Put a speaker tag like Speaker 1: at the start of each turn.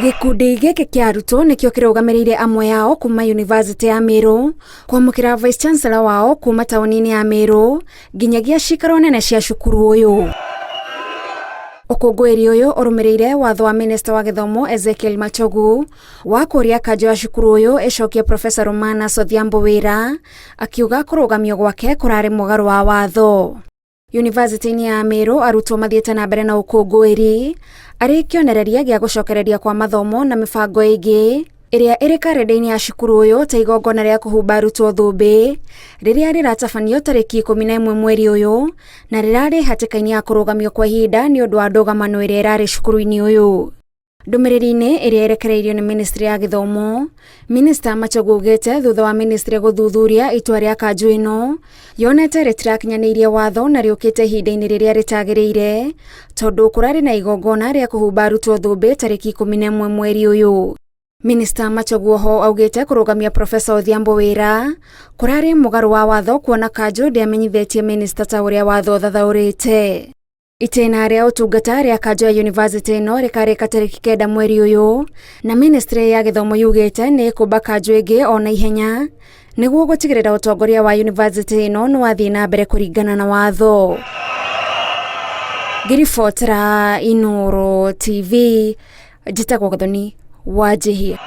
Speaker 1: Gikundi giki kia arutwo nikio kirugamiriire amwe yao kuma University ya Meru kwamukira Vice Chancellor wao kuma tauni-ini ya Meru nginyagia cikaro nene cia cukuru uyu. Ukungwiri uyu urumirire watho wa Minister wa Githomo Ezekiel Machogu wa kuria kanjo ya cukuru uyu icokie Professor Romanus Odhiambo wira akiuga kurugamio gwake kurari mugaru wa watho. University-ini ya Meru arutwo mathiete na mbere na ukungwiri ari kionereria gia gucokereria kwa mathomo na mibango ingi iria iri karenda-ini ya cukuru uyu ta igongona ria kuhumba arutwo thumbi riria riratabanio tariki 11 mweri uyu na rirari hatikaini ya kurugamio kwa ihinda ni undu wa ndugamano iria irari cukuru-ini uyu. Ndumiriri-ini iria irekereirio ni Ministry ya Githomo, Minister Machogu ugite thutha wa Ministry guthuthuria itua ria kanjo ino yonete ritirakinyaniirie watho na riukite ihinda-ini riria ritagiriire tondu kurari na igongona ria kuhumba arutwo thumbi tariki 11 mweri uyu. Minister Machogu ho augite kurugamia Professor Odhiambo wira kurari mugaru wa watho kuona kanjo ndiamenyithetie Minister ta uria watho thathaurite. Itena ria utungata ria kanjo ya university ino rikarika tariki 9 mweri uyu na Ministry ya Githomo yugite ni kumba kanjo ingi ona ihenya niguo gutigirira utongoria wa university ino ni wathii na mbere kuringana na watho. Ngiribotera Inooro TV, njitagwo Gathoni Wanjihia.